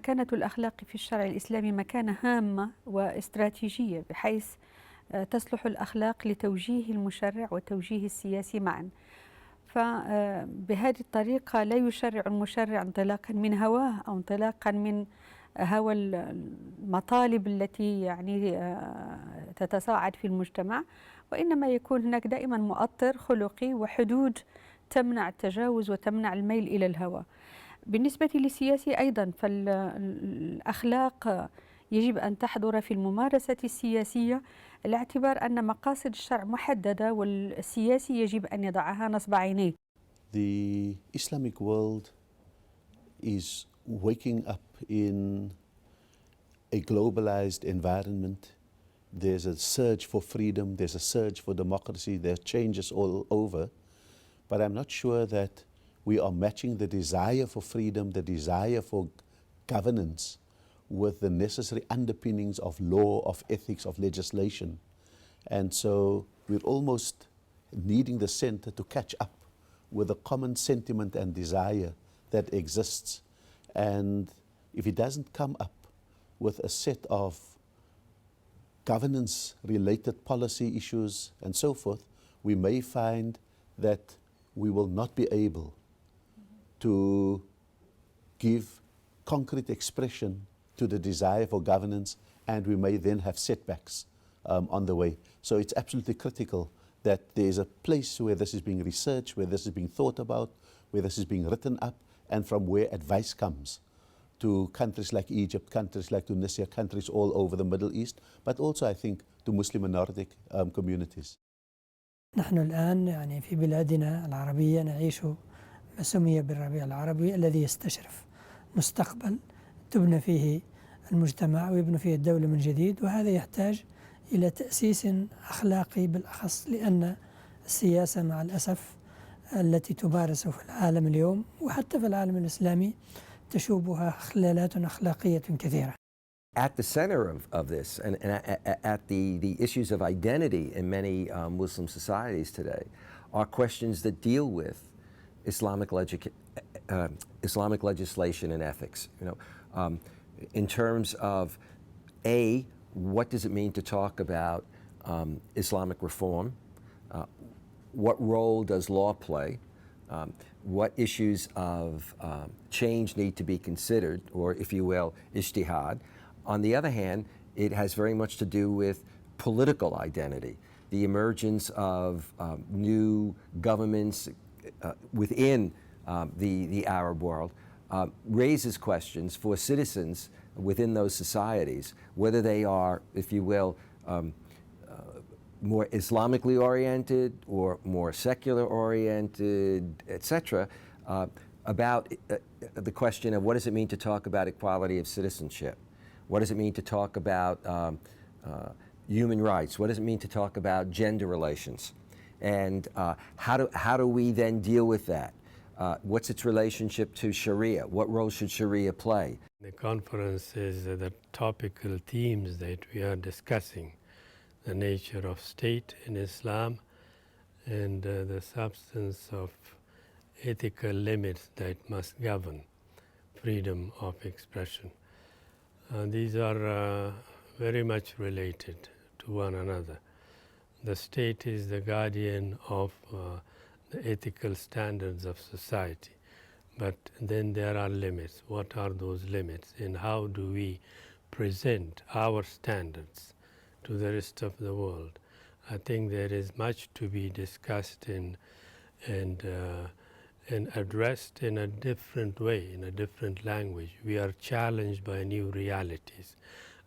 مكانة الأخلاق في الشرع الإسلامي مكانة هامة واستراتيجية، بحيث تصلح الأخلاق لتوجيه المشرع وتوجيه السياسي معا. فبهذه الطريقة لا يشرع المشرع انطلاقا من هواه أو انطلاقا من هوى المطالب التي يعني تتصاعد في المجتمع، وإنما يكون هناك دائما مؤطر خلقي وحدود تمنع التجاوز وتمنع الميل إلى الهوى. بالنسبة للسياسي أيضا، فالأخلاق يجب أن تحضر في الممارسة السياسية، لاعتبار أن مقاصد الشرع محددة والسياسي يجب أن يضعها نصب عينيه. The Islamic world is waking up in a globalized environment. There's a surge for freedom, there's a surge for democracy, there are changes all over, but I'm not sure that we are matching the desire for freedom, the desire for governance, with the necessary underpinnings of law, of ethics, of legislation. And so we're almost needing the center to catch up with a common sentiment and desire that exists. And if it doesn't come up with a set of governance-related policy issues and so forth, we may find that we will not be able to give concrete expression to the desire for governance, and we may then have setbacks on the way. So it's absolutely critical that there's a place where this is being researched, where this is being thought about, where this is being written up, and from where advice comes to countries like Egypt, countries like Tunisia, countries all over the Middle East, but also I think to Muslim and Nordic communities. نحن الآن يعني في بلادنا العربية نعيش ما سمي بالربيع العربي الذي يستشرف مستقبل تبنى فيه المجتمع ويبنى فيه الدولة من جديد، وهذا يحتاج إلى تأسيس أخلاقي بالأخص، لأن السياسة مع الأسف التي تمارس في العالم اليوم وحتى في العالم الإسلامي تشوبها خلالات أخلاقية كثيرة. At the center of this, and at the issues of identity in many Muslim societies today, are questions that deal with Islamic legislation and ethics. You know, in terms of what does it mean to talk about Islamic reform? What role does law play? What issues of change need to be considered, or if you will, ijtihad? On the other hand, it has very much to do with political identity. The emergence of new governments within the Arab world raises questions for citizens within those societies, whether they are, if you will, more Islamically oriented or more secular oriented, etc., about the question of what does it mean to talk about equality of citizenship? What does it mean to talk about human rights? What does it mean to talk about gender relations? And how do we then deal with that? What's its relationship to Sharia? What role should Sharia play? The conference is the topical themes that we are discussing: the nature of state in Islam and the substance of ethical limits that must govern freedom of expression. These are very much related to one another. The state is the guardian of the ethical standards of society, but then there are limits. What are those limits, and how do we present our standards to the rest of the world? I think there is much to be discussed and addressed in a different way, in a different language. We are challenged by new realities.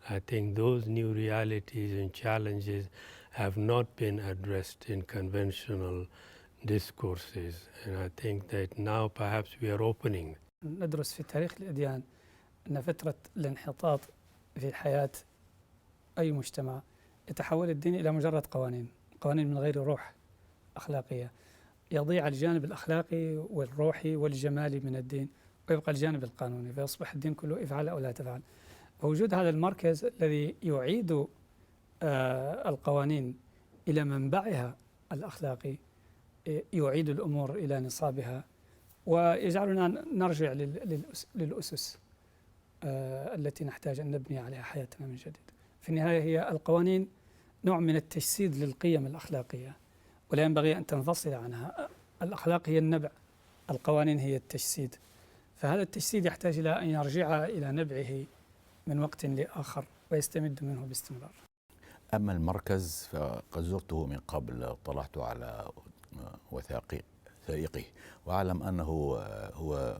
I think those new realities and challenges have not been addressed in conventional discourses, and I think that now perhaps we are opening. ندرس في تاريخ الأديان أن فترة الانحطاط في حياة أي مجتمع يتحول الدين إلى مجرد قوانين من غير روح أخلاقية. يضيع الجانب الأخلاقي والروحي والجمالي من الدين ويبقى الجانب القانوني، فيصبح الدين كله افعل أو لا تفعل. ووجود هذا المركز الذي يعيد القوانين إلى منبعها الأخلاقي يعيد الأمور إلى نصابها ويجعلنا نرجع للأسس التي نحتاج أن نبني عليها حياتنا من جديد. في النهاية هي القوانين نوع من التجسيد للقيم الأخلاقية، ولا ينبغي أن تنفصل عنها. الأخلاق هي النبع، القوانين هي التجسيد، فهذا التجسيد يحتاج إلى أن يرجع إلى نبعه من وقت لآخر ويستمد منه باستمرار. أما المركز فقد زرته من قبل، طلعت على وثائقه وأعلم أنه هو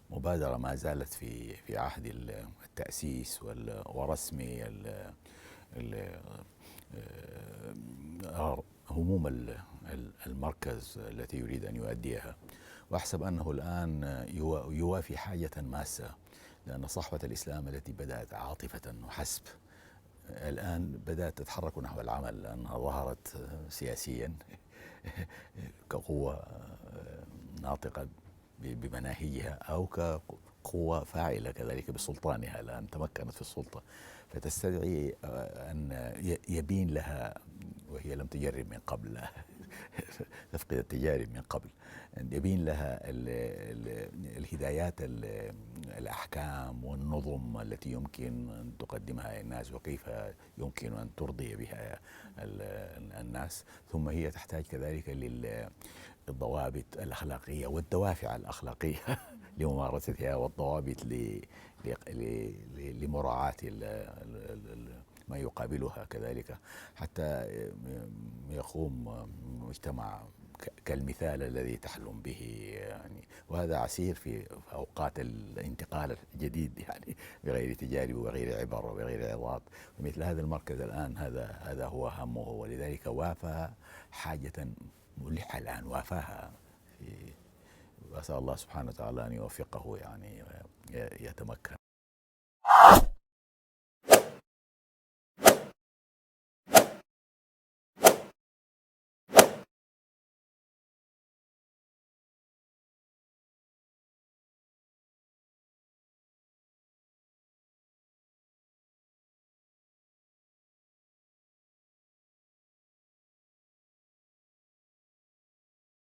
مبادرة ما زالت في عهد التأسيس ورسم هموم المركز التي يريد أن يؤديها، وأحسب أنه الآن يوافي حاجة ماسة، لأن صحوة الإسلام التي بدأت عاطفة وحسب الآن بدأت تتحرك نحو العمل، لأنها ظهرت سياسيا كقوة ناطقة بمناهجها أو كقوة فاعلة كذلك بسلطانها، لأن تمكنت في السلطة، فتستدعي أن يبين لها، وهي لم تجرب من قبل تفقد التجارب من قبل، أن يبين لها الهدايات، الأحكام والنظم التي يمكن أن تقدمها للناس وكيف يمكن أن ترضي بها الناس. ثم هي تحتاج كذلك للضوابط الأخلاقية والدوافع الأخلاقية لممارستها، والضوابط لمراعاة ما يقابلها كذلك، حتى يقوم مجتمع كالمثال الذي تحلم به يعني. وهذا عسير في أوقات الانتقال الجديد يعني، بغير تجارب وغير عبر وغير عظات. ومثل هذا المركز الآن هذا هو همه، ولذلك وافى حاجة ملحة الآن، وافاها. وأسأل الله سبحانه وتعالى أن يوفقه يعني يتمكن.